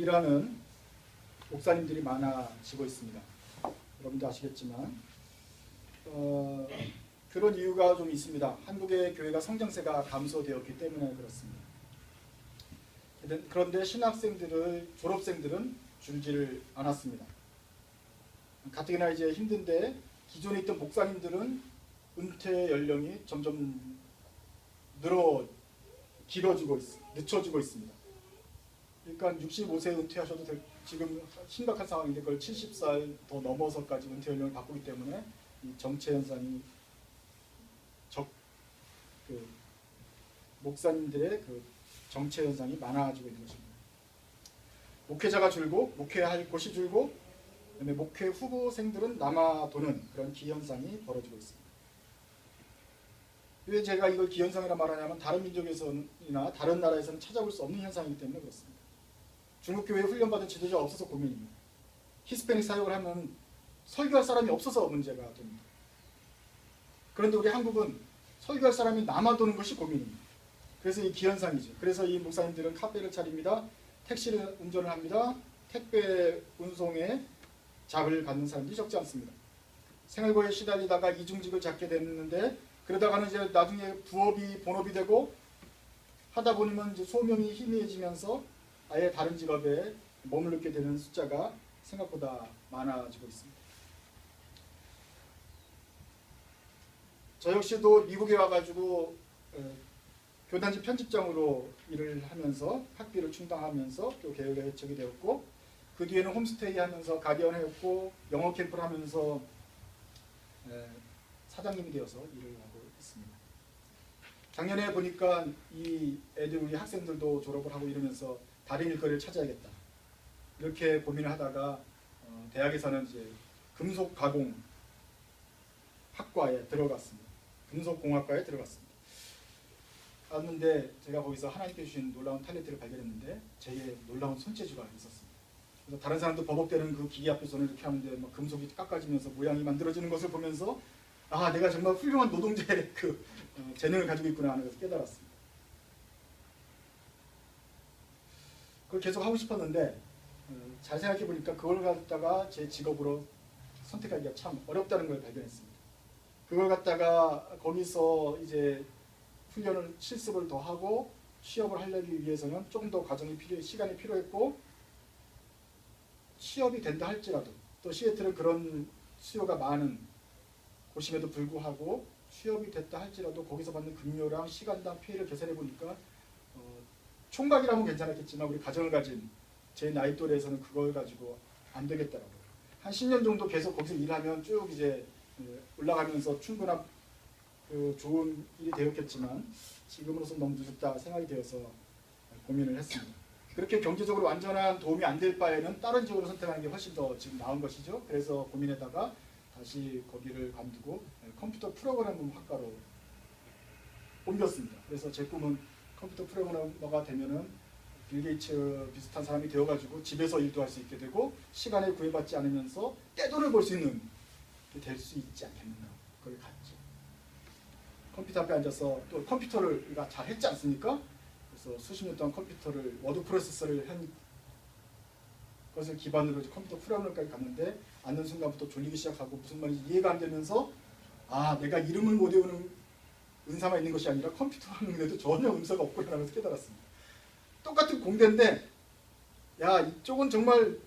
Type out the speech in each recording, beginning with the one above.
일하는 목사님들이 많아지고 있습니다. 여러분도 아시겠지만 그런 이유가 좀 있습니다. 한국의 교회가 성장세가 감소되었기 때문에 그렇습니다. 그런데 졸업생들은 줄지를 않았습니다. 가뜩이나 이제 힘든데 기존에 있던 목사님들은 은퇴 연령이 점점 늦춰지고 있습니다. 그러니까 65세 은퇴하셔도 지금 심각한 상황인데 그걸 70살 더 넘어서까지 은퇴 연령을 바꾸기 때문에 이 정체 현상이 목사님들의 그 정체 현상이 많아지고 있는 것입니다. 목회자가 줄고 목회할 곳이 줄고 그다음에 목회 후보생들은 남아도는 그런 기현상이 벌어지고 있습니다. 왜 제가 이걸 기현상이라 말하냐면 다른 민족에서나 다른 나라에서는 찾아볼 수 없는 현상이기 때문에 그렇습니다. 중국 교회에 훈련받은 지도자가 없어서 고민입니다. 히스패닉 사역을 하면 설교할 사람이 없어서 문제가 됩니다. 그런데 우리 한국은 설교할 사람이 남아도는 것이 고민입니다. 그래서 이 기현상이죠. 그래서 이 목사님들은 카페를 차립니다. 택시를 운전을 합니다. 택배 운송에 잡을 갖는 사람들이 적지 않습니다. 생활고에 시달리다가 이중직을 잡게 됐는데 그러다가는 이제 나중에 부업이 본업이 되고 하다 보면 이제 소명이 희미해지면서 아예 다른 직업에 머무르게 되는 숫자가 생각보다 많아지고 있습니다. 저 역시도 미국에 와가지고 교단지 편집장으로 일을 하면서 학비를 충당하면서 또 계열에 회척이 되었고 그 뒤에는 홈스테이 하면서 가디언 했고 영어 캠프를 하면서 사장님이 되어서 일을 하고 있습니다. 작년에 보니까 이 애들 우리 학생들도 졸업을 하고 이러면서 다른 일거리를 찾아야겠다 이렇게 고민을 하다가 대학에서는 이제 금속 가공 학과에 들어갔습니다. 금속공학과에 들어갔습니다. 갔는데 제가 거기서 하나님께 주신 놀라운 탤런트를 발견했는데 제게 놀라운 손재주가 있었습니다. 그래서 다른 사람도 버벅대는 그 기계 앞에서는 이렇게 하는데 막 금속이 깎아지면서 모양이 만들어지는 것을 보면서 아 내가 정말 훌륭한 노동자의 그 재능을 가지고 있구나 하는 것을 깨달았습니다. 그걸 계속 하고 싶었는데 잘 생각해 보니까 그걸 갖다가 제 직업으로 선택하기가 참 어렵다는 걸 발견했습니다. 그걸 갖다가 거기서 이제 훈련을 실습을 더 하고 취업을 하려기 위해서는 조금 더 시간이 필요했고 취업이 된다 할지라도 또 시애틀은 그런 수요가 많은 곳임에도 불구하고 취업이 됐다 할지라도 거기서 받는 급료랑 시간당 페이를 계산해 보니까 총각이라면 괜찮았겠지만 우리 가정을 가진 제 나이 또래에서는 그걸 가지고 안 되겠더라고요. 한 10년 정도 계속 거기서 일하면 쭉 이제 올라가면서 충분한 좋은 일이 되었겠지만 지금으로서는 너무 늦었다 생각이 되어서 고민을 했습니다. 그렇게 경제적으로 완전한 도움이 안 될 바에는 다른 직업을 선택하는 게 훨씬 더 지금 나은 것이죠. 그래서 고민하다가 다시 거기를 관두고 컴퓨터 프로그래밍 학과로 옮겼습니다. 그래서 제 꿈은 컴퓨터 프로그래머가 되면은 빌 게이츠 비슷한 사람이 되어가지고 집에서 일도 할 수 있게 되고 시간에 구애받지 않으면서 떼돈을 벌 수 있는 게 될 수 있지 않겠는가. 그걸 갔죠. 컴퓨터 앞에 앉아서 또 컴퓨터를 우리가 잘 했지 않습니까? 그래서 수십 년 동안 컴퓨터를 워드 프로세서를 한 것을 기반으로 컴퓨터 프로그램까지 갔는데 앉는 순간부터 졸리기 시작하고 무슨 말인지 이해가 안 되면서 아 내가 이름을 못 외우는 은사만 있는 것이 아니라 컴퓨터 하는데도 전혀 은사가 없구나 하면서 깨달았습니다. 똑같은 공대인데 야 이쪽은 정말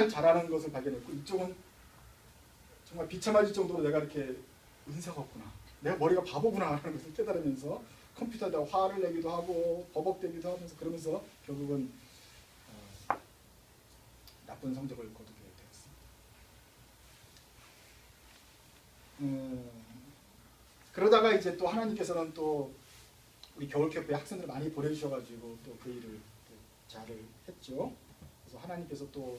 잘하는 것을 발견했고 이쪽은 정말 비참해질 정도로 내가 이렇게 은사가 없구나. 내가 머리가 바보구나 하는 것을 깨달으면서 컴퓨터에다 화를 내기도 하고 버벅대기도 하면서 그러면서 결국은 나쁜 성적을 거두게 되었습니다. 그러다가 이제 또 하나님께서는 또 우리 겨울캠프에 학생들을 많이 보내주셔가지고 또 그 일을 잘 했죠. 그래서 하나님께서 또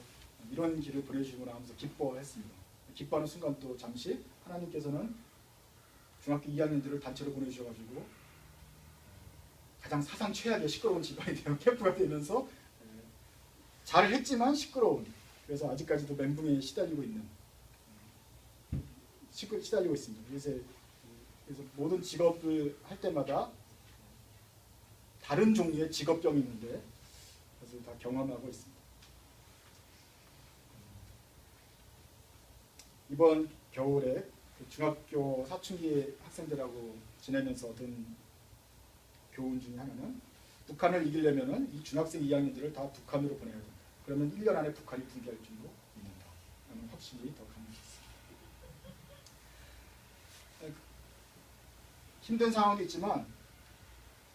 이런 길을 보내주시구나 하면서 기뻐했습니다. 기뻐하는 순간 또 잠시 하나님께서는 중학교 2학년들을 단체로 보내주셔가지고 가장 사상 최악의 시끄러운 집안이 되는 캠프가 되면서 잘 했지만 시끄러운 그래서 아직까지도 멘붕에 시달리고 있습니다. 그래서 모든 직업을 할 때마다 다른 종류의 직업병이 있는데 그것을 다 경험하고 있습니다. 이번 겨울에 그 중학교 사춘기 학생들하고 지내면서 얻은 교훈 중에 하나는 북한을 이기려면은 이 중학생 2학년들을 다 북한으로 보내야 된다. 그러면 1년 안에 북한이 붕괴할 줄로 믿는다. 라는 확신이 더 강해졌습니다. 힘든 상황도 있지만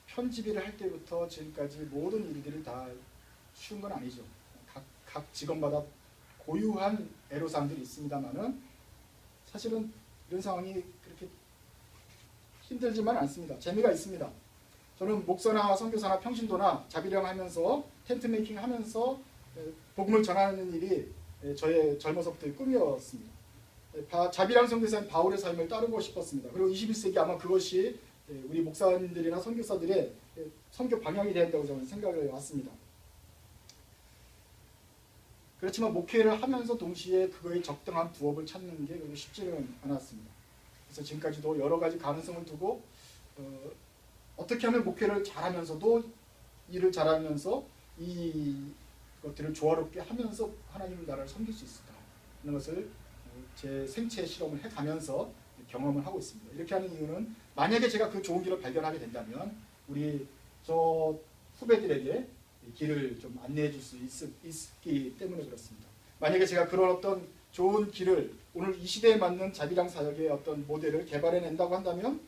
편집일을 할 때부터 지금까지 모든 일들이 다 쉬운 건 아니죠. 각 직원마다 고유한 애로사항들이 있습니다만은 사실은 이런 상황이 그렇게 힘들지만 않습니다. 재미가 있습니다. 저는 목사나 선교사나 평신도나 자비령 하면서 텐트 메이킹 하면서 복음을 전하는 일이 저의 젊어서부터의 꿈이었습니다. 자비랑 선교사는 바울의 삶을 따르고 싶었습니다. 그리고 21세기 아마 그것이 우리 목사님들이나 선교사들의 선교 방향이 되야 된다고 저는 생각을 해왔습니다. 그렇지만 목회를 하면서 동시에 그거에 적당한 부업을 찾는 게 그렇게 쉽지는 않았습니다. 그래서 지금까지도 여러 가지 가능성을 두고 어떻게 하면 목회를 잘하면서도 일을 잘하면서 이 것들을 조화롭게 하면서 하나님의 나라를 섬길 수 있을까 하는 것을 제 생체 실험을 해가면서 경험을 하고 있습니다. 이렇게 하는 이유는 만약에 제가 그 좋은 길을 발견하게 된다면 우리 저 후배들에게 길을 좀 안내해 줄 수 있기 때문에 그렇습니다. 만약에 제가 그런 어떤 좋은 길을 오늘 이 시대에 맞는 자비랑 사역의 어떤 모델을 개발해낸다고 한다면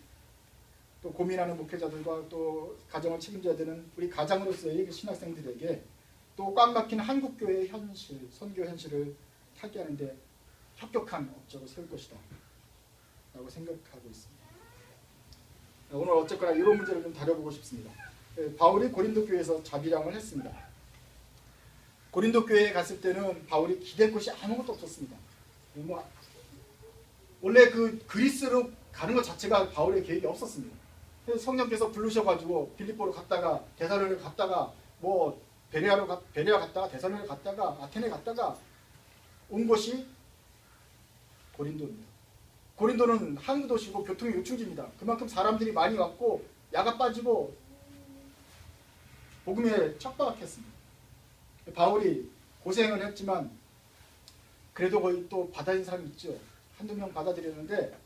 또 고민하는 목회자들과 또 가정을 책임져야 되는 우리 가장으로서의 신학생들에게 또 꽉 막힌 한국교회의 현실, 선교 현실을 타개하는데 혁혁한 업적을 세울 것이다 라고 생각하고 있습니다. 오늘 어쨌거나 이런 문제를 좀 다뤄보고 싶습니다. 바울이 고린도 교회에서 자비랑을 했습니다. 고린도 교회에 갔을 때는 바울이 기댈 곳이 아무것도 없었습니다. 원래 그 그리스로 가는 것 자체가 바울의 계획이 없었습니다. 그래서 성령께서 부르셔가지고 빌립보로 갔다가 데살로니가 갔다가 뭐 베레아 갔다가 데살로니가 갔다가 아테네 갔다가 온 곳이 고린도입니다. 고린도는 항구 도시고 교통의 요충지입니다. 그만큼 사람들이 많이 왔고 야가 빠지고 복음에 척박했습니다. 바울이 고생을 했지만 그래도 거의 또 받아들인 사람이 있죠. 한두 명 받아들였는데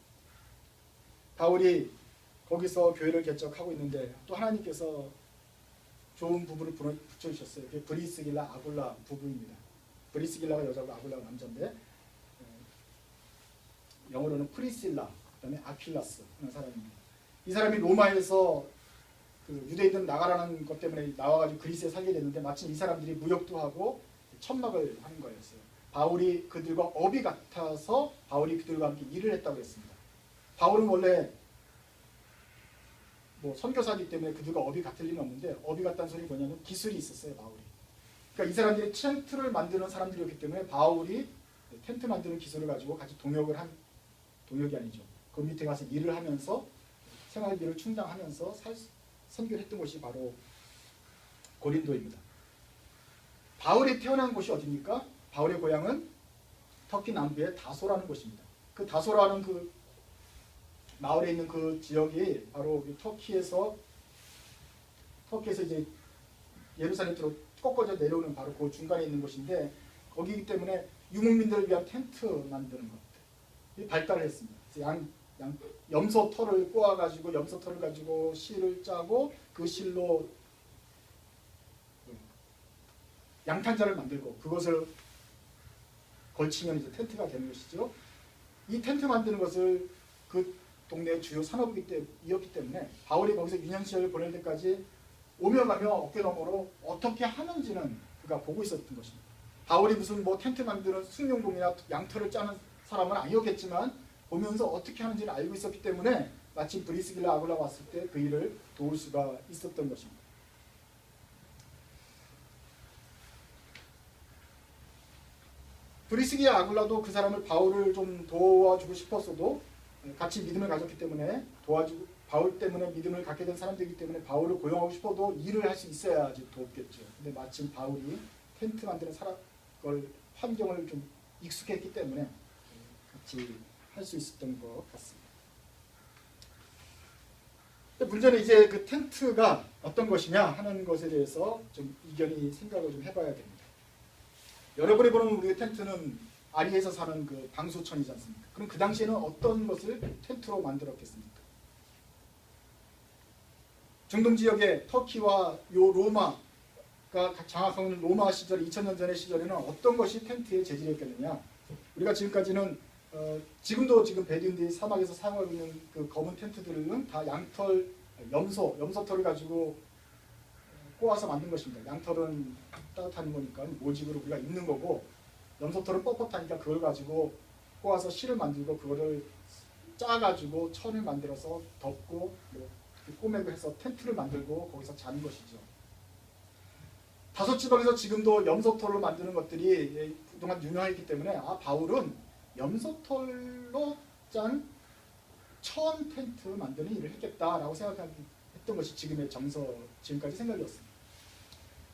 바울이 거기서 교회를 개척하고 있는데 또 하나님께서 좋은 부부를 붙여주셨어요. 그게 브리스길라 아굴라 부부입니다. 브리스길라가 여자고 아굴라가 남자인데 영어로는 프리실라, 그다음에 아킬라스 하는 사람입니다. 이 사람이 로마에서 그 유대인들 나가라는 것 때문에 나와가지고 그리스에 살게 됐는데 마침 이 사람들이 무역도 하고 천막을 하는 거였어요. 바울이 그들과 업이 같아서 바울이 그들과 함께 일을 했다고 했습니다. 바울은 원래 뭐 선교사이기 때문에 그들과 업이 같을 리는 없는데 업이 같다는 소리 뭐냐면 기술이 있었어요. 바울이. 그러니까 이 사람들이 텐트를 만드는 사람들이었기 때문에 바울이 텐트 만드는 기술을 가지고 같이 동역이 아니죠. 그 밑에 가서 일을 하면서 생활비를 충당하면서 선교를 했던 곳이 바로 고린도입니다. 바울이 태어난 곳이 어디입니까? 바울의 고향은 터키 남부의 다소라는 곳입니다. 그 다소라는 그 마을에 있는 그 지역이 바로 터키에서 이제 예루살렘으로 꺾어져 내려오는 바로 그 중간에 있는 곳인데 거기이기 때문에 유목민들을 위한 텐트 만드는 것들 발달을 했습니다. 염소 털을 꼬아가지고 염소 털을 가지고 실을 짜고 그 실로 양탄자를 만들고 그것을 걸치면 이제 텐트가 되는 것이죠. 이 텐트 만드는 것을 그 동네의 주요 산업이었기 때문에 바울이 거기서 유년 시절을 보낼 때까지 오며 가며 어깨너머로 어떻게 하는지는 그가 보고 있었던 것입니다. 바울이 무슨 뭐 텐트 만드는 숭늉공이나 양털을 짜는 사람은 아니었겠지만 보면서 어떻게 하는지를 알고 있었기 때문에 마침 브리스길라 아굴라가 왔을 때 그 일을 도울 수가 있었던 것입니다. 브리스길라 아굴라도 그 사람을 바울을 좀 도와주고 싶었어도 같이 믿음을 가졌기 때문에 바울 때문에 믿음을 갖게 된 사람들이기 때문에 바울을 고용하고 싶어도 일을 할 수 있어야지 돕겠죠. 근데 마침 바울이 텐트 만드는 환경을 좀 익숙했기 때문에 같이 할 수 있었던 것 같습니다. 문제는 이제 그 텐트가 어떤 것이냐 하는 것에 대해서 좀 생각을 좀 해봐야 됩니다. 여러분이 보는 우리의 텐트는 아리에서 사는 그 방수천이지 않습니까? 그럼 그 당시에는 어떤 것을 텐트로 만들었겠습니까? 중동 지역의 터키와 요 로마가 장악하는 로마 시절 2000년 전의 시절에는 어떤 것이 텐트의 재질이었겠느냐? 우리가 지금까지는 지금도 지금 베두인들이 사막에서 사용하고 있는 그 검은 텐트들은 다 양털, 염소털을 가지고 꼬아서 만든 것입니다. 양털은 따뜻한 거니까 모직으로 우리가 입는 거고, 염소털은 뻣뻣하니까 그걸 가지고 꼬아서 실을 만들고 그거를 짜가지고 천을 만들어서 덮고 뭐 꼬매고 해서 텐트를 만들고 거기서 자는 것이죠. 다섯 지방에서 지금도 염소털로 만드는 것들이 그동안 유명했기 때문에 바울은 염소털로 짠 천 텐트 만드는 일을 했겠다라고 생각했던 것이 지금까지 생각이었습니다.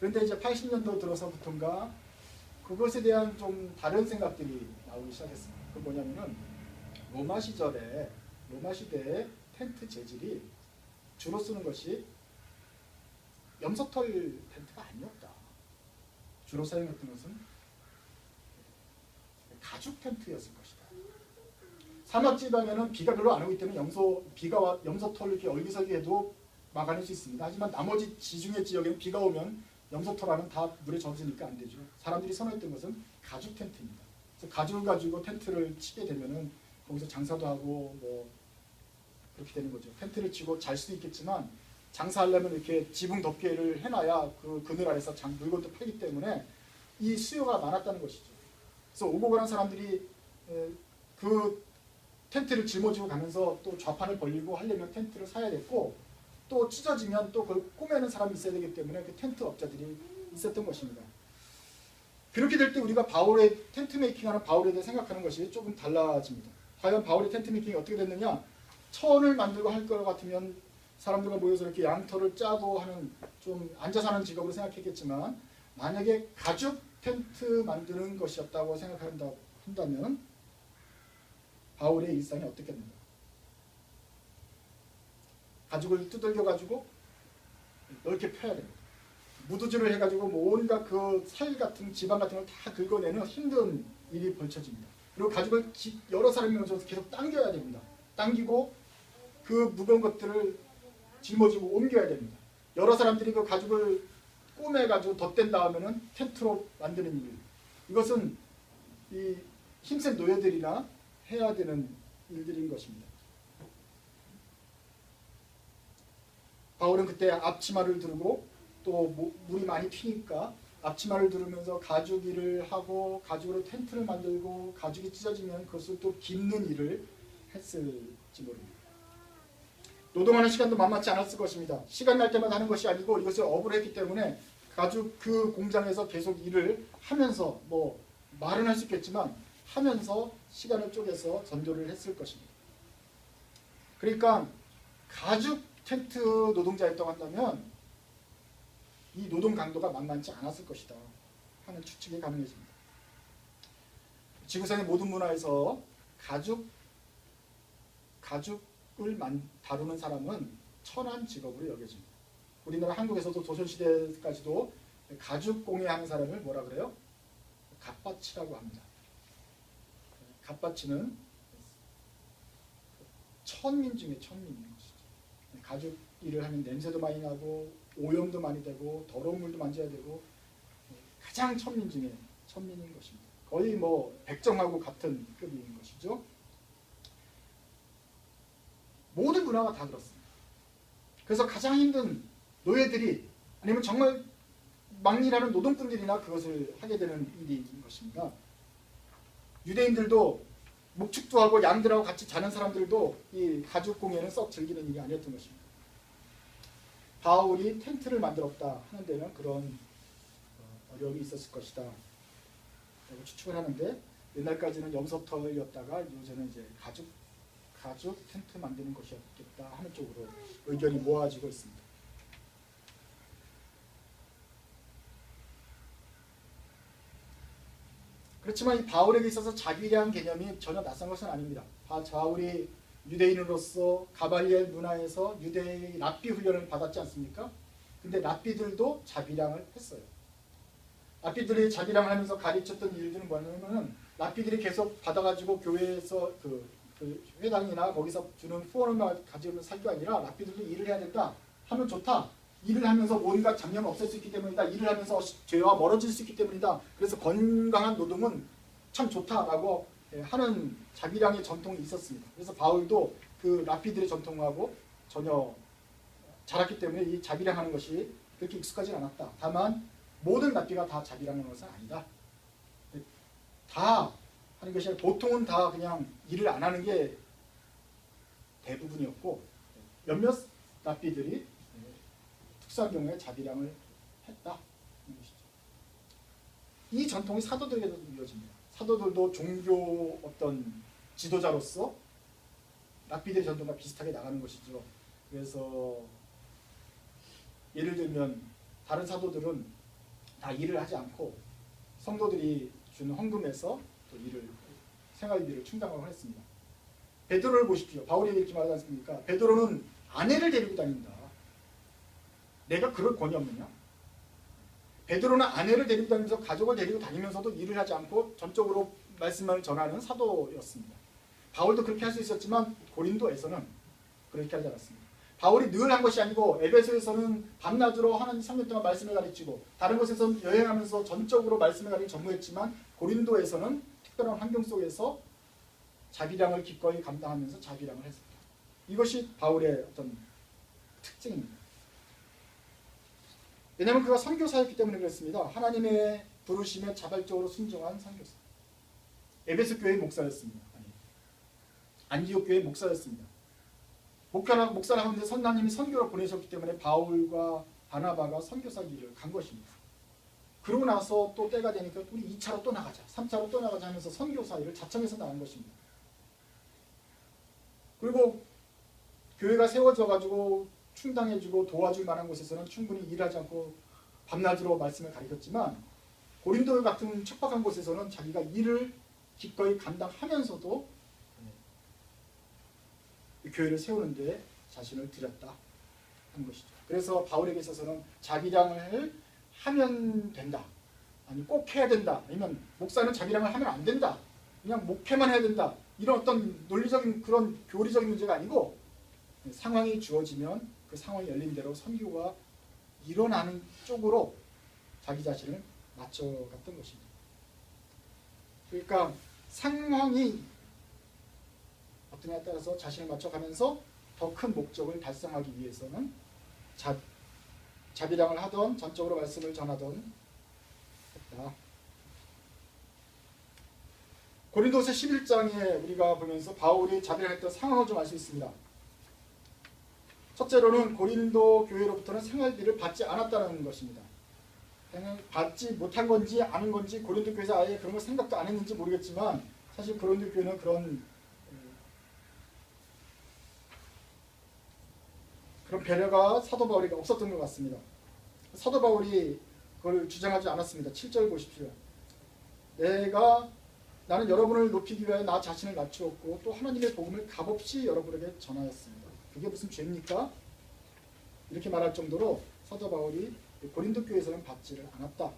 그런데 이제 80년도 들어서부터인가 그것에 대한 좀 다른 생각들이 나오기 시작했습니다. 그 뭐냐면은 로마 시대의 텐트 재질이 주로 쓰는 것이 염소털 텐트가 아니었다. 주로 사용했던 것은 가죽 텐트였을 것이다. 사막 지방에는 비가 별로 안 오기 때문에 염소털을 이렇게 얼기설기해도 막아낼 수 있습니다. 하지만 나머지 지중해 지역에는 비가 오면 염소털 안은 다 물에 젖으니까 안 되죠. 사람들이 선호했던 것은 가죽 텐트입니다. 그래서 가죽을 가지고 텐트를 치게 되면은 거기서 장사도 하고 뭐 그렇게 되는 거죠. 텐트를 치고 잘 수도 있겠지만 장사하려면 이렇게 지붕 덮개를 해놔야 그 그늘 아래서 물건도 팔기 때문에 이 수요가 많았다는 것이죠. 그래서 오고 가는 사람들이 그 텐트를 짊어지고 가면서 또 좌판을 벌리고 하려면 텐트를 사야 됐고, 또 찢어지면 또 그걸 꼬매는 사람이 있어야 되기 때문에 그 텐트 업자들이 있었던 것입니다. 그렇게 될 때 우리가 바울의 텐트 메이킹하는 바울에 대해 생각하는 것이 조금 달라집니다. 과연 바울의 텐트 메이킹이 어떻게 됐느냐? 천을 만들고 할 것 같으면 사람들과 모여서 이렇게 양털을 짜고 하는 좀 앉아서 하는 직업으로 생각했겠지만, 만약에 가죽 텐트 만드는 것이었다고 생각한다면 바울의 일상이 어떻겠는가? 가죽을 두들겨 가지고 넓게 펴야 됩니다. 무드질을 해가지고 뭐 온갖 그 살 같은 지방 같은 걸 다 긁어내는 힘든 일이 벌쳐집니다. 그리고 가죽을 여러 사람이 모여서 계속 당겨야 됩니다. 당기고 그 무거운 것들을 짊어지고 옮겨야 됩니다. 여러 사람들이 그 가죽을 꼬매가지고 덧댄 다음에는 텐트로 만드는 일. 이것은 이 힘센 노예들이나 해야 되는 일들인 것입니다. 바울은 그때 앞치마를 두르고 또 물이 많이 튀니까 앞치마를 두르면서 가죽 일을 하고 가죽으로 텐트를 만들고 가죽이 찢어지면 그것을 또 깁는 일을 했을지 모릅니다. 노동하는 시간도 만만치 않았을 것입니다. 시간 날 때만 하는 것이 아니고 이것을 업으로 했기 때문에 가죽 그 공장에서 계속 일을 하면서 뭐 말은 할 수 있겠지만 하면서 시간을 쪼개서 전도를 했을 것입니다. 그러니까 가죽 텐트 노동자였다고 한다면 이 노동 강도가 만만치 않았을 것이다 하는 추측이 가능해집니다. 지구상의 모든 문화에서 가죽을 다루는 사람은 천한 직업으로 여겨집니다. 우리나라 한국에서도 조선시대까지도 가죽 공예하는 사람을 뭐라 그래요? 갓바치라고 합니다. 갓바치는 천민 중에 천민인 것이죠. 가죽 일을 하면 냄새도 많이 나고 오염도 많이 되고 더러운 물도 만져야 되고 가장 천민 중에 천민인 것입니다. 거의 뭐 백정하고 같은 급인 것이죠. 모든 문화가 다 그렇습니다. 그래서 가장 힘든 노예들이 아니면 정말 막일하는 노동꾼들이나 그것을 하게 되는 일인 것입니다. 유대인들도 목축도 하고 양들하고 같이 자는 사람들도 이 가죽 공예는 썩 즐기는 일이 아니었던 것입니다. 바울이 텐트를 만들었다 하는 데는 그런 어려움이 있었을 것이다 라고 추측을 하는데, 옛날까지는 염소털이었다가 요새는 이제 가죽 텐트 만드는 것이었겠다 하는 쪽으로 의견이 모아지고 있습니다. 그렇지만 이 바울에게 있어서 자비라는 개념이 전혀 낯선 것은 아닙니다. 바울이 유대인으로서 가발리엘 문화에서 유대의 랍비 훈련을 받았지 않습니까? 근데 랍비들도 자비량을 했어요. 랍비들이 자비량을 하면서 가르쳤던 일들은 뭐냐면은 랍비들이 계속 받아가지고 교회에서 그 회당이나 거기서 주는 후원을 가지고 살 게 아니라 랍비들도 일을 해야 된다 하면 좋다. 일을 하면서 온갖 잡념을 없앨 수 있기 때문이다. 일을 하면서 죄와 멀어질 수 있기 때문이다. 그래서 건강한 노동은 참 좋다라고 하는 자비량의 전통이 있었습니다. 그래서 바울도 그 랍비들의 전통하고 전혀 자랐기 때문에 이 자비량하는 것이 그렇게 익숙하지 않았다. 다만 모든 랍비가 다 자비량하는 것은 아니다. 다 하는 것이 아니라 보통은 다 그냥 일을 안 하는 게 대부분이었고 몇몇 랍비들이 특수한 경우에 자비량을 했다 하는 것이죠. 이 전통이 사도들에게도 이어집니다. 사도들도 종교 어떤 지도자로서 랍비들의 전통과 비슷하게 나가는 것이죠. 그래서 예를 들면 다른 사도들은 다 일을 하지 않고 성도들이 주는 헌금에서 또 생활비를 충당하고 했습니다. 베드로를 보십시오. 바울이 이렇게 말하지 않습니까? 베드로는 아내를 데리고 다닌다. 내가 그럴 권위 없느냐? 베드로는 아내를 데리고 다니면서 가족을 데리고 다니면서도 일을 하지 않고 전적으로 말씀을 전하는 사도였습니다. 바울도 그렇게 할 수 있었지만 고린도에서는 그렇게 하지 않았습니다. 바울이 늘 한 것이 아니고 에베소에서는 밤낮으로 하나님 3년 동안 말씀을 가르치고 다른 곳에서는 여행하면서 전적으로 말씀을 가르치고 전무했지만 고린도에서는 특별한 환경 속에서 자비량을 기꺼이 감당하면서 자비량을 했습니다. 이것이 바울의 어떤 특징입니다. 왜냐하면 그가 선교사였기 때문에 그렇습니다. 하나님의 부르심에 자발적으로 순종한 선교사. 에베소 교회의 목사였습니다. 안디옥 교회의 목사였습니다. 목사를 하는데 선생님이 선교를 보내셨기 때문에 바울과 바나바가 선교사 길을 간 것입니다. 그러고 나서 또 때가 되니까 우리 2차로 또 나가자, 3차로 또 나가자 하면서 선교사 일을 자청해서 나간 것입니다. 그리고 교회가 세워져 가지고 충당해주고 도와줄 만한 곳에서는 충분히 일하지 않고 밤낮으로 말씀을 가르쳤지만 고린도 같은 척박한 곳에서는 자기가 일을 기꺼이 감당하면서도 교회를 세우는 데 자신을 들였다 하는 것이죠. 그래서 바울에게 있어서는 자비량을 하면 된다. 아니 꼭 해야 된다. 아니면 목사는 자비량을 하면 안 된다. 그냥 목회만 해야 된다. 이런 어떤 논리적인 그런 교리적인 문제가 아니고 상황이 주어지면 그 상황이 열린 대로 선교가 일어나는 쪽으로 자기 자신을 맞춰갔던 것입니다. 그러니까 상황이 어떠냐에 따라서 자신을 맞춰가면서 더 큰 목적을 달성하기 위해서는 자비량을 하던 전적으로 말씀을 전하던 했다. 고린도서 11장에 우리가 보면서 바울이 자비량했던 상황을 좀 알 수 있습니다. 첫째로는 고린도 교회로부터는 생활비를 받지 않았다는 것입니다. 받지 못한 건지 아는 건지 고린도 교회에서 아예 그런 걸 생각도 안 했는지 모르겠지만 사실 고린도 교회는 그런 배려가 사도 바울에게 없었던 것 같습니다. 사도 바울이 그걸 주장하지 않았습니다. 7절 보십시오. 나는 여러분을 높이기 위하여 나 자신을 낮추었고 또 하나님의 복음을 값없이 여러분에게 전하였습니다. 그게 무슨 죄입니까? 이렇게 말할 정도로 사도 바울이 고린도 교회에서는 받지를 않았다.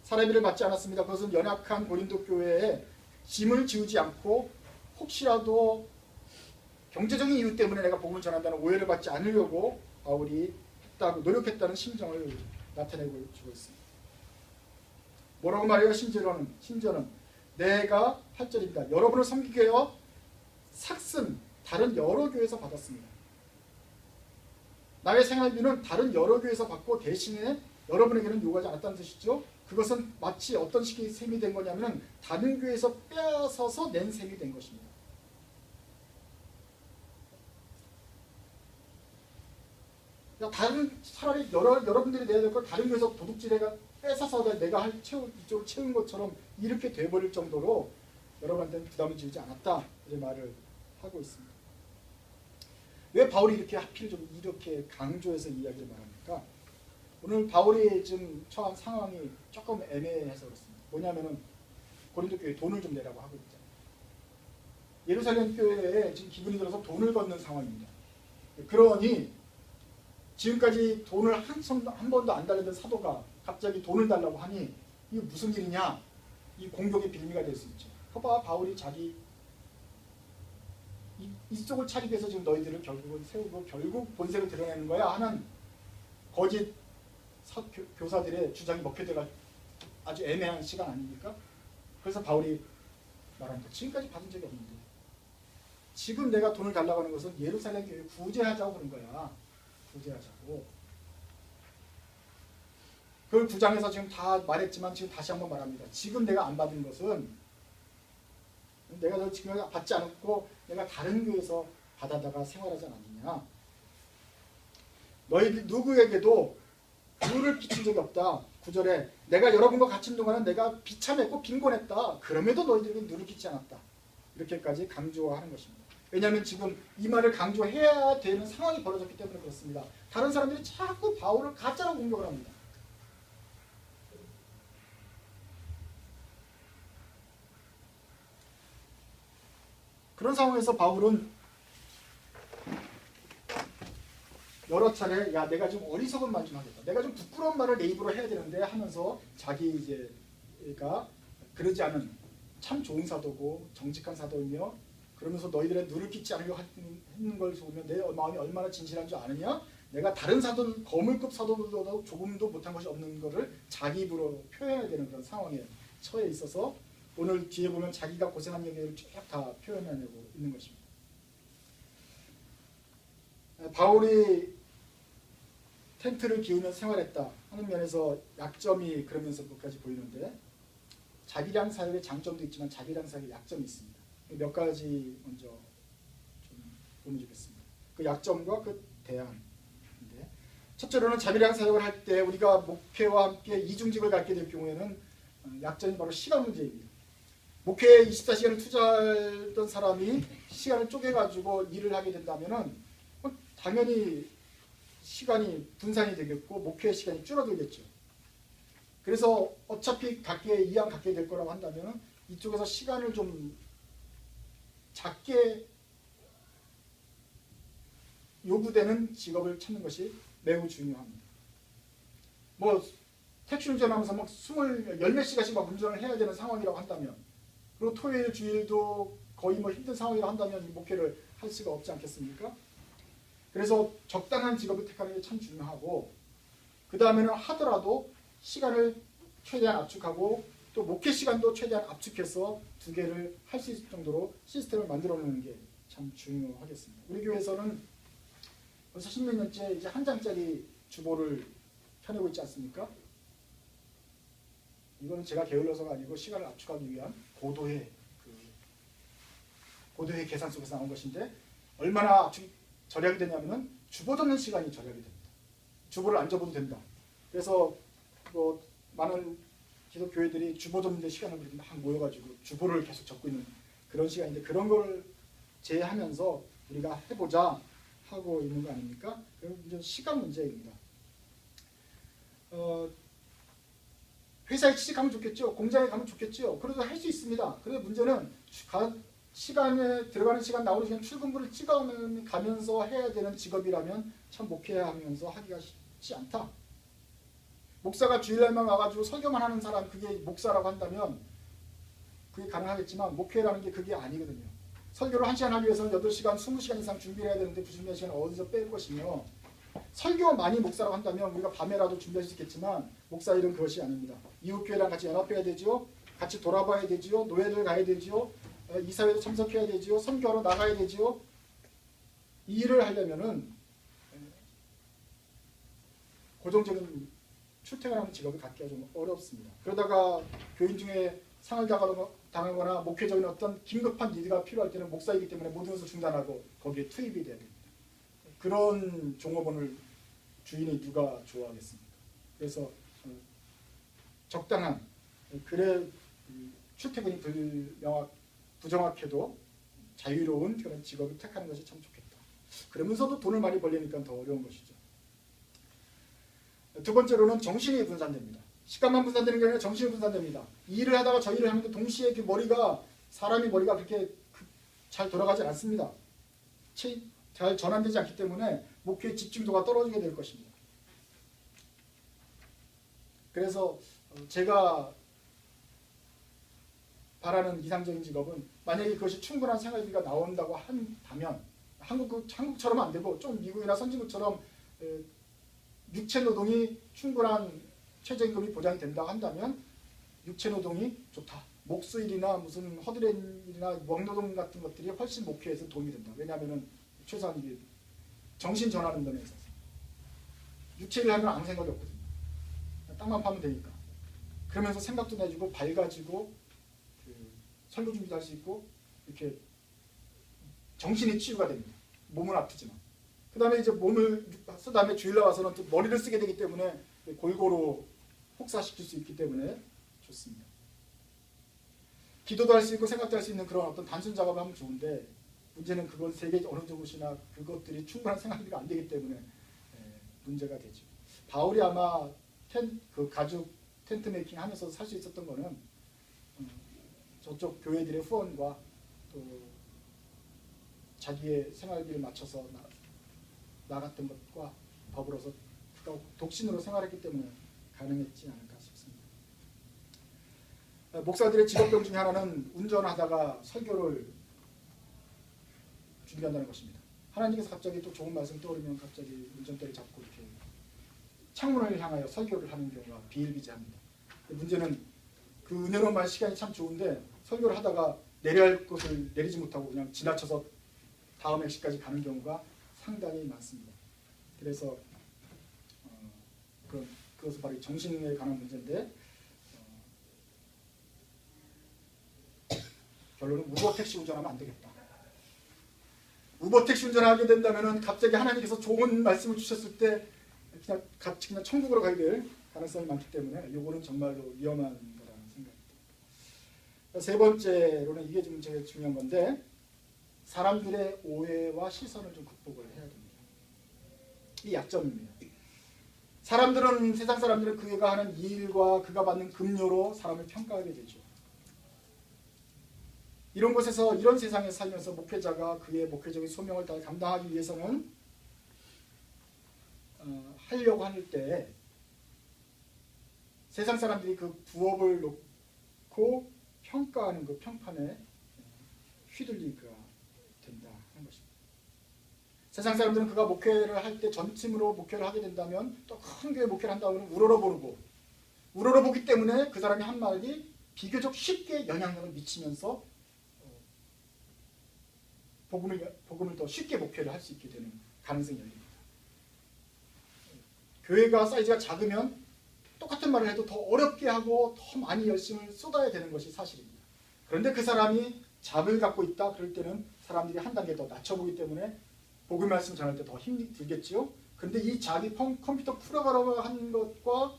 사례비를 받지 않았습니다. 그것은 연약한 고린도 교회에 짐을 지우지 않고 혹시라도 경제적인 이유 때문에 내가 복음을 전한다는 오해를 받지 않으려고 바울이 했다고 노력했다는 심정을 나타내고 주고 있습니다. 뭐라고 말해요? 심지어는 내가 8절입니다. 여러분을 섬기게 하여 삭슨 다른 여러 교회에서 받았습니다. 나의 생활비는 다른 여러 교회에서 받고 대신에 여러분에게는 요구하지 않았다는 뜻이죠. 그것은 마치 어떤 식의 셈이 된 거냐면 다른 교회에서 빼앗아서 낸 셈이 된 것입니다. 차라리 여러분들이 내야 될 걸 다른 교회에서 도둑질해가 뺏어서 내가 이쪽으로 채운 것처럼 이렇게 돼버릴 정도로 여러분한테는 부담을 지우지 않았다 이런 말을 하고 있습니다. 왜 바울이 이렇게 하필 좀 이렇게 강조해서 이야기를 말합니까? 오늘 바울이 지금 처한 상황이 조금 애매해서 그렇습니다. 뭐냐면은 고린도 교회에 돈을 좀 내라고 하고 있잖아요. 예루살렘 교회에 지금 기분이 들어서 돈을 걷는 상황입니다. 그러니 지금까지 돈을 한 번도 안 달라던 사도가 갑자기 돈을 달라고 하니 이게 무슨 일이냐 이 공격의 빌미가 될 수 있죠. 봐봐, 바울이 자기 이쪽을 차리기 위해서 지금 너희들을 결국은 세우고 결국 본색을 드러내는 거야 하는 거짓 교사들의 주장이 먹혀들어갈 아주 애매한 시간 아닙니까? 그래서 바울이 말합니다. 지금까지 받은 적이 없는데 지금 내가 돈을 달라고 하는 것은 예루살렘 교회 구제하자고 그런 거야. 구제하자고. 그걸 9장에서 지금 다 말했지만 지금 다시 한번 말합니다. 지금 내가 안 받은 것은 내가 너 지금 받지 않았고 내가 다른 교회에서 받아다가 생활하지 않았느냐. 너희 누구에게도 누를 비친 적이 없다. 9절에 내가 여러분과 갇힌 동안은 내가 비참했고 빈곤했다. 그럼에도 너희들에게 누를 끼치 않았다. 이렇게까지 강조하는 것입니다. 왜냐하면 지금 이 말을 강조해야 되는 상황이 벌어졌기 때문에 그렇습니다. 다른 사람들이 자꾸 바울을 가짜로 공격을 합니다. 그런 상황에서 바울은 여러 차례 야 내가 좀 어리석은 말 좀 하겠다. 내가 좀 부끄러운 말을 내 입으로 해야 되는데 하면서 자기 이제가 그러지 않은 참 좋은 사도고 정직한 사도이며 그러면서 너희들의 누를 끼치 않으려고 하는 걸 보면 내 마음이 얼마나 진실한 줄 아느냐? 내가 다른 사도 거물급 사도들도 조금도 못한 것이 없는 것을 자기 입으로 표현해야 되는 그런 상황에 처해 있어서 오늘 뒤에 보면 자기가 고생한 얘기를 쭉 다 표현해내고 있는 것입니다. 바울이 텐트를 기우며 생활했다 하는 면에서 약점이 그러면서 끝까지 보이는데 자비량 사역의 장점도 있지만 자비량 사역의 약점이 있습니다. 몇 가지 먼저 좀 보면 좋겠습니다. 그 약점과 그 대안인데 첫째로는 자비량 사역을 할 때 우리가 목회와 함께 이중직을 갖게 될 경우에는 약점이 바로 시간 문제입니다. 목회에 24시간을 투자했던 사람이 시간을 쪼개가지고 일을 하게 된다면 당연히 시간이 분산이 되겠고 목회 시간이 줄어들겠죠. 그래서 어차피 이왕 갖게 될 거라고 한다면 이쪽에서 시간을 좀 작게 요구되는 직업을 찾는 것이 매우 중요합니다. 뭐 택시 운전하면서 막 10몇 시간씩 막 운전을 해야 되는 상황이라고 한다면 그리고 토요일 주일도 거의 뭐 힘든 상황이라고 한다면 목회를 할 수가 없지 않겠습니까? 그래서 적당한 직업을 택하는 게 참 중요하고 그 다음에는 하더라도 시간을 최대한 압축하고 또 목회 시간도 최대한 압축해서 두 개를 할 수 있을 정도로 시스템을 만들어 놓는 게 참 중요하겠습니다. 우리 교회에서는 벌써 10몇 년째 이제 한 장짜리 주보를 펴내고 있지 않습니까? 이거는 제가 게을러서가 아니고 시간을 압축하기 위한 고도의 계산 속에서 나온 것인데 얼마나 압축 절약이 되냐면은 주보 적는 시간이 절약이 됩니다. 주보를 안 적어도 된다. 그래서 뭐 많은 기독교회들이 주보 적는 데 시간을 막 모여가지고 주보를 계속 적고 있는 그런 시간인데 그런 걸 제하면서 우리가 해보자 하고 있는 거 아닙니까? 그건 시간 문제입니다. 회사에 취직하면 좋겠죠. 공장에 가면 좋겠죠. 그래도 할 수 있습니다. 그런데 문제는 시간에 들어가는 시간 나오는 시간 출근부를 찍어가면서 해야 되는 직업이라면 참 목회하면서 하기가 쉽지 않다. 목사가 주일날만 와가지고 설교만 하는 사람 그게 목사라고 한다면 그게 가능하겠지만 목회라는 게 그게 아니거든요. 설교를 1시간 하기 위해서는 8시간, 20시간 이상 준비를 해야 되는데 그 준비한 시간을 어디서 뺄 것이며 설교 많이 목사라고 한다면 우리가 밤에라도 준비할 수 있겠지만 목사 일은 그것이 아닙니다. 이웃교회랑 같이 연합해야 되죠. 같이 돌아봐야 되죠. 노예를 가야 되죠. 이사회도 참석해야 되죠. 선교하러 나가야 되죠. 이 일을 하려면은 고정적인 출퇴근하는 직업을 갖기가 좀 어렵습니다. 그러다가 교인 중에 상을 당하거나 목회적인 어떤 긴급한 니드가 필요할 때는 목사이기 때문에 모든 것을 중단하고 거기에 투입이 돼야 됩니다. 그런 종업원을 주인이 누가 좋아하겠습니까? 그래서 적당한 그래 출퇴근이 부정확해도 자유로운 그런 직업을 택하는 것이 참 좋겠다. 그러면서도 돈을 많이 벌려니까 더 어려운 것이죠. 두 번째로는 정신이 분산됩니다. 시간만 분산되는 게 아니라 정신이 분산됩니다. 이 일을 하다가 저 일을 하는데 동시에 그 사람이 머리가 그렇게 잘 돌아가지 않습니다. 잘 전환되지 않기 때문에 목회의 집중도가 떨어지게 될 것입니다. 그래서 제가 바라는 이상적인 직업은 만약에 그것이 충분한 생활비가 나온다고 한다면 한국처럼 안 되고 좀 미국이나 선진국처럼 육체 노동이 충분한 최저임금이 보장이 된다고 한다면 육체 노동이 좋다. 목수일이나 무슨 허드렛일이나 먹노동 같은 것들이 훨씬 목표에서 도움이 된다. 왜냐하면 최소한 이게 정신 전하는 면에 있어서 육체일 하면 아무 생각이 없거든요. 땅만 파면 되니까. 그러면서 생각도 내주고 밝아지고 설교 준비도 할 수 있고 이렇게 정신이 치유가 됩니다. 몸은 아프지만. 그 다음에 이제 몸을 쓴 다음에 주일날 와서는 또 머리를 쓰게 되기 때문에 골고루 혹사시킬 수 있기 때문에 좋습니다. 기도도 할 수 있고 생각도 할 수 있는 그런 어떤 단순 작업을 하면 좋은데 문제는 그것에게 어느 정도씩이나 그것들이 충분한 생활비가 안 되기 때문에 문제가 되죠. 바울이 아마 그 가죽 텐트 메이킹 하면서 살 수 있었던 거는 저쪽 교회들의 후원과 또 자기의 생활비를 맞춰서 나갔던 것과 더불어서 그가 독신으로 생활했기 때문에 가능했지 않을까 싶습니다. 목사들의 직업병 중에 하나는 운전하다가 설교를 준비한다는 것입니다. 하나님께서 갑자기 또 좋은 말씀 떠오르면 갑자기 운전대를 잡고 이렇게 창문을 향하여 설교를 하는 경우가 비일비재합니다. 문제는 그 은혜로운 시간이 참 좋은데 설교를 하다가 내려야 할 곳을 내리지 못하고 그냥 지나쳐서 다음 엑시까지 가는 경우가 상당히 많습니다. 그래서 그것은 바로 정신에 관한 문제인데 결론은 우버 택시 운전하면 안 되겠다. 우버 택시 운전하게 된다면 갑자기 하나님께서 좋은 말씀을 주셨을 때 그냥 같이 그냥 천국으로 가게 될 가능성이 많기 때문에 이거는 정말로 위험한 거라는 생각이 듭니다. 세 번째로는 이게 좀 제일 중요한 건데 사람들의 오해와 시선을 좀 극복을 해야 됩니다. 이 약점입니다. 세상 사람들은 그가 하는 일과 그가 받는 급료로 사람을 평가하게 되죠. 이런 곳에서 이런 세상에 살면서 목회자가 그의 목회적인 소명을 다 감당하기 위해서는 하려고 할 때 세상 사람들이 그 부업을 놓고 평가하는 그 평판에 휘둘리게 된다 하는 것입니다. 세상 사람들은 그가 목회를 할 때 전팀으로 목회를 하게 된다면 또 큰 교회 목회를 한다면 우러러보기 때문에 그 사람이 한 말이 비교적 쉽게 영향력을 미치면서 복음을 더 쉽게 목회를 할 수 있게 되는 가능성이 열립니다. 교회가 사이즈가 작으면 똑같은 말을 해도 더 어렵게 하고 더 많이 열심을 쏟아야 되는 것이 사실입니다. 그런데 그 사람이 잡을 갖고 있다 그럴 때는 사람들이 한 단계 더 낮춰보기 때문에 복음 말씀 전할 때 더 힘이 들겠지요. 그런데 이 잡이 컴퓨터 풀어가라고 하는 것과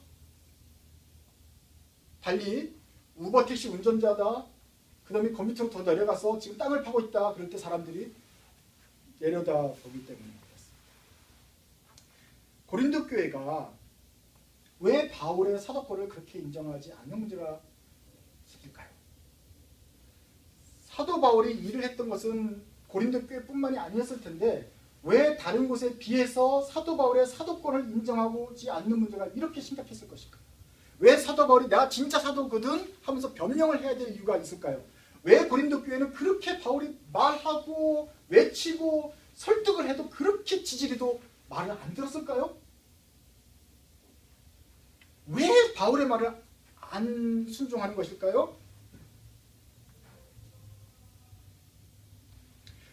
달리 우버 택시 운전자다 그 다음에 컴퓨터로 더 내려가서 지금 땅을 파고 있다 그럴 때 사람들이 내려다보기 때문에 그렇습니다. 고린도 교회가 왜 바울의 사도권을 그렇게 인정하지 않는 문제가 있을까요? 사도 바울이 일을 했던 것은 고린도 교회뿐만이 아니었을 텐데 왜 다른 곳에 비해서 사도 바울의 사도권을 인정하지 않는 문제가 이렇게 심각했을 것일까? 왜 사도 바울이 내가 진짜 사도거든 하면서 변명을 해야 될 이유가 있을까요? 왜 고린도 교회는 그렇게 바울이 말하고 외치고 설득을 해도 그렇게 지지리도 말을 안 들었을까요? 왜 바울의 말을 안 순종하는 것일까요?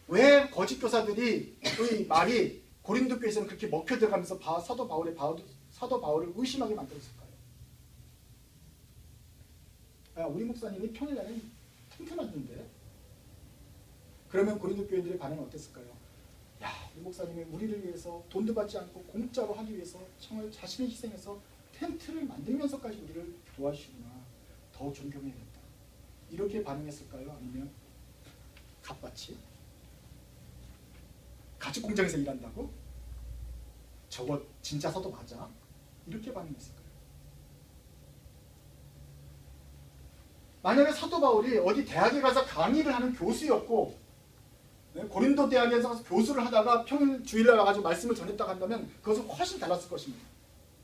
왜 거짓 교사들이 의 말이 고린도 교회에서는 그렇게 먹혀 들어가면서 사도 바울을 의심하게 만들었을까요? 우리 목사님이 평일날에 튼튼하던데 그러면 고린도 교인들의 반응은 어땠을까요? 우리 목사님이 우리를 위해서 돈도 받지 않고 공짜로 하기 위해서 정말 자신을 희생해서 텐트를 만들면서까지 우리를 도와주시구나. 더 존경해야겠다. 이렇게 반응했을까요? 아니면 갑같이 가죽 공장에서 일한다고? 저거 진짜 사도 맞아? 이렇게 반응했을까요? 만약에 사도 바울이 어디 대학에 가서 강의를 하는 교수였고 고린도 대학에서 교수를 하다가 평일 주일날 와가지고 말씀을 전했다고 한다면 그것은 훨씬 달랐을 것입니다.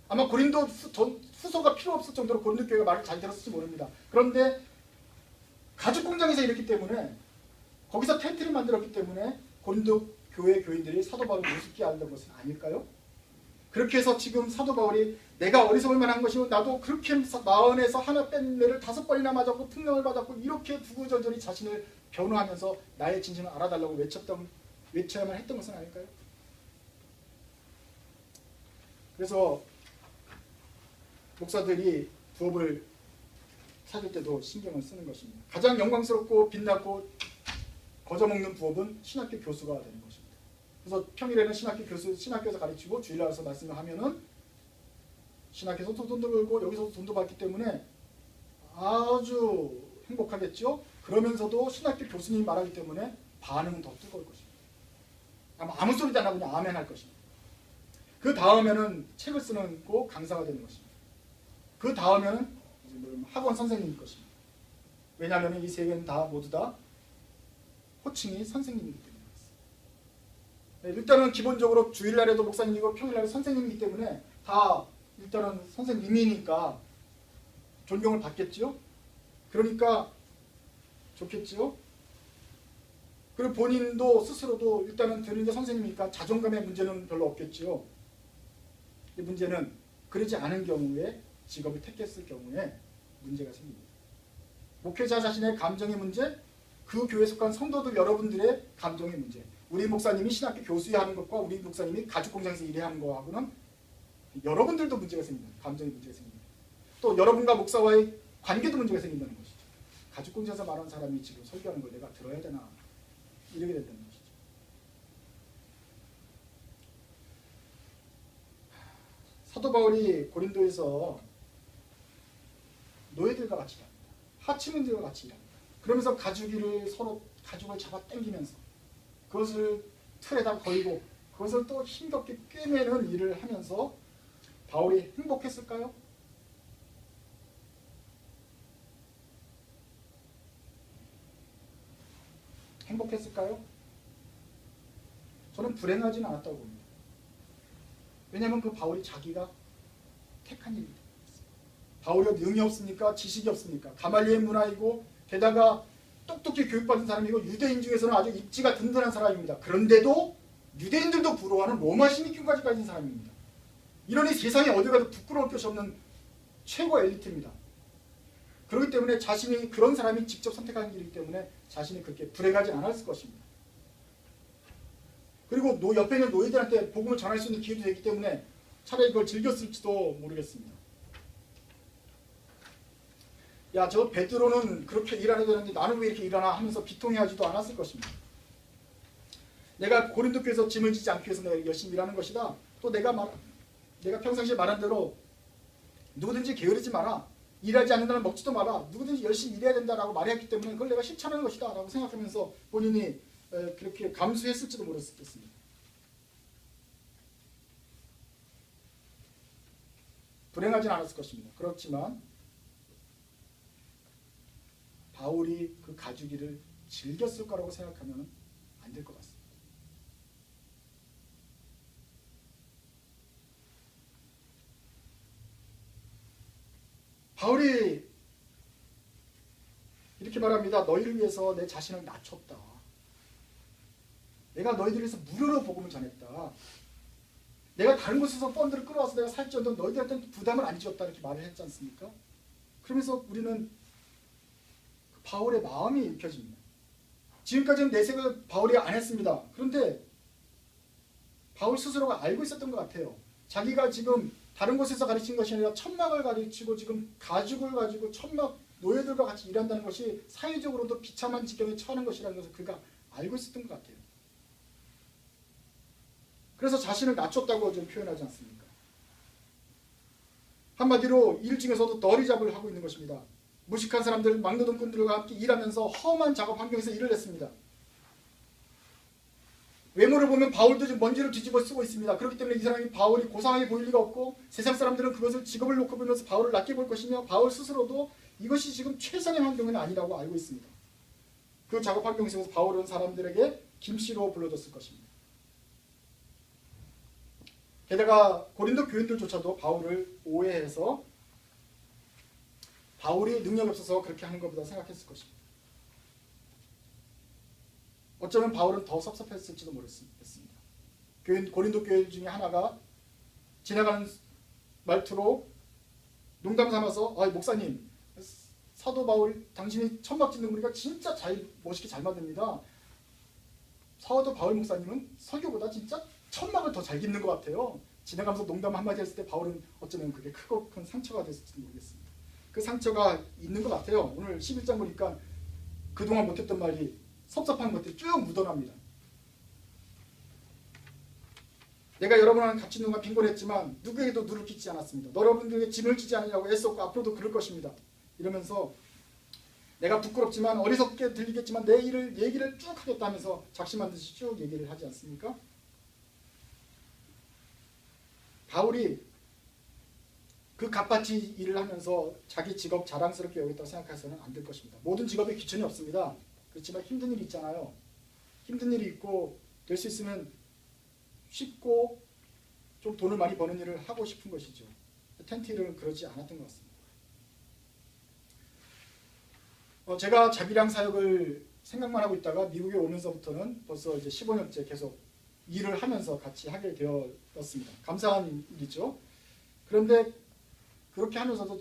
아마 고린도 후서가 필요 없을 정도로 고린도 교회가 말을 잘 들었을지 모릅니다. 그런데 가죽 공장에서 일했기 때문에 거기서 텐트를 만들었기 때문에 고린도 교회 교인들이 사도 바울을 우습게 알던 것은 아닐까요? 그렇게 해서 지금 사도 바울이 내가 어리석을 만한 것이고 나도 그렇게 마흔에서 하나 뺀 매를 5번이나 맞았고 풍령을 받았고 이렇게 구구절절히 자신을 변호하면서 나의 진실을 알아달라고 외쳐야만 했던 것은 아닐까요? 그래서 목사들이 부업을 찾을 때도 신경을 쓰는 것입니다. 가장 영광스럽고 빛나고 거저먹는 부업은 신학교 교수가 되는 것입니다. 그래서 평일에는 신학교에서 가르치고 주일날 와서 말씀을 하면은 신학교에서 돈도 벌고 여기서도 돈도 받기 때문에 아주 행복하겠죠. 그러면서도 신학교 교수님이 말하기 때문에 반응은 더 뜨거울 것입니다. 아마 아무 소리도 안 하고 그냥 아멘 할 것입니다. 그 다음에는 책을 쓰는 고 강사가 되는 것입니다. 그 다음에는 학원 선생님일 것입니다. 왜냐하면 이 세 개는 다 모두 다 호칭이 선생님이기 때문에 그렇습니다. 일단은 기본적으로 주일날에도 목사님이고 평일날에도 선생님이기 때문에 다 일단은 선생님이니까 존경을 받겠지요. 그러니까 좋겠지요. 그리고 본인도 스스로도 일단은 들은 게 선생님이니까 자존감의 문제는 별로 없겠지요. 이 문제는 그러지 않은 경우에 직업을 택했을 경우에 문제가 생깁니다. 목회자 자신의 감정의 문제, 그 교회에 속한 성도들 여러분들의 감정의 문제, 우리 목사님이 신학교 교수에 하는 것과 우리 목사님이 가죽공장에서 일하는 거하고는 여러분들도 문제가 생깁니다. 감정의 문제가 생깁니다. 또 여러분과 목사와의 관계도 문제가 생긴다는 것이죠. 가죽공장에서 말하는 사람이 지금 설교하는 걸 내가 들어야 되나 이렇게 된다는 것이죠. 사도 바울이 고린도에서 노예들과 같이 일합니다. 하층민들과 같이 일합니다. 그러면서 서로 가죽을 잡아 당기면서 그것을 틀에다 걸고 그것을 또 힘겹게 꿰매는 일을 하면서 바울이 행복했을까요? 행복했을까요? 저는 불행하지는 않았다고 봅니다. 왜냐하면 그 바울이 자기가 택한 일이기 때문에. 바울이 능이 없습니까? 지식이 없습니까? 가말리엘 문화이고 게다가 똑똑히 교육받은 사람이고 유대인 중에서는 아주 입지가 든든한 사람입니다. 그런데도 유대인들도 부러워하는 로마 시민권까지 가진 사람입니다. 이러니 세상에 어디 가도 부끄러울 것이 없는 최고 엘리트입니다. 그렇기 때문에 자신이 그런 사람이 직접 선택한 길이기 때문에 자신이 그렇게 불행하지 않았을 것입니다. 그리고 옆에 있는 노예들한테 복음을 전할 수 있는 기회도 되기 때문에 차라리 그걸 즐겼을지도 모르겠습니다. 야, 저 베드로는 그렇게 일하는 되는데 나는 왜 이렇게 일하나 하면서 비통해하지도 않았을 것입니다. 내가 고린도 교회에서 짐을 지지 않기 위해서 내가 열심히 일하는 것이다. 또 내가 평상시에 말한 대로 누구든지 게으르지 마라. 일하지 않는다면 먹지도 마라. 누구든지 열심히 일해야 된다라고 말했기 때문에 그걸 내가 실천하는 것이다 라고 생각하면서 본인이 그렇게 감수했을지도 모르겠습니다. 불행하진 않았을 것입니다. 그렇지만 바울이 그 가죽일을 즐겼을 거라고 생각하면 안 될 것 같습니다. 바울이 이렇게 말합니다. 너희를 위해서 내 자신을 낮췄다. 내가 너희들을 위해서 무료로 복음을 전했다. 내가 다른 곳에서 펀드를 끌어와서 내가 살지언정 너희들한테는 부담을 안 지었다 이렇게 말을 했지 않습니까? 그러면서 우리는 바울의 마음이 읽혀집니다. 지금까지는 내색을 바울이 안 했습니다. 그런데 바울 스스로가 알고 있었던 것 같아요. 자기가 지금 다른 곳에서 가르친 것이 아니라 천막을 가르치고 지금 가죽을 가지고 천막 노예들과 같이 일한다는 것이 사회적으로도 비참한 지경에 처하는 것이라는 것을 그가 알고 있었던 것 같아요. 그래서 자신을 낮췄다고 좀 표현하지 않습니까? 한마디로 일 중에서도 너리잡을 하고 있는 것입니다. 무식한 사람들, 막노동꾼들과 함께 일하면서 험한 작업 환경에서 일을 했습니다. 외모를 보면 바울도 지금 먼지를 뒤집어 쓰고 있습니다. 그렇기 때문에 이 사람이 바울이 고상하게 보일 리가 없고 세상 사람들은 그것을 직업을 놓고 보면서 바울을 낮게 볼 것이며 바울 스스로도 이것이 지금 최선의 환경은 아니라고 알고 있습니다. 그 작업 환경에서 바울은 사람들에게 김씨로 불러줬을 것입니다. 게다가 고린도 교인들조차도 바울을 오해해서 바울이 능력이 없어서 그렇게 하는 것보다 생각했을 것입니다. 어쩌면 바울은 더 섭섭했을지도 모르겠습니다. 고린도 교회 중에 하나가 지나가는 말투로 농담 삼아서 목사님, 사도 바울 당신이 천막 짓는 거 보니까 진짜 멋있게 잘 만듭니다. 사도 바울 목사님은 설교보다 진짜 천막을 더 잘 깃는 것 같아요. 지나가면서 농담 한마디 했을 때 바울은 어쩌면 그게 크고 큰 상처가 됐을지도 모르겠습니다. 그 상처가 있는 것 같아요. 오늘 11장 보니까 그동안 못했던 말이 섭섭한 것들이 쭉 묻어납니다. 내가 여러분과 같이 누가 빈곤했지만 누구에게도 누를 끼치지 않았습니다. 여러분들에게 짐을 지지 않으려고 애썼고 앞으로도 그럴 것입니다. 이러면서 내가 부끄럽지만 어리석게 들리겠지만 내 얘기를 쭉 하겠다면서 작심한 듯이 쭉 얘기를 하지 않습니까? 바울이 그 갓바치 일을 하면서 자기 직업 자랑스럽게 여겼다고 생각해서는 안 될 것입니다. 모든 직업에 귀천이 없습니다. 그렇지만 힘든 일이 있잖아요. 힘든 일이 있고 될 수 있으면 쉽고 좀 돈을 많이 버는 일을 하고 싶은 것이죠. 텐트 일은 그러지 않았던 것 같습니다. 제가 자기량 사역을 생각만 하고 있다가 미국에 오면서부터는 벌써 이제 15년째 계속 일을 하면서 같이 하게 되었습니다. 감사한 일이죠. 그런데 그렇게 하면서도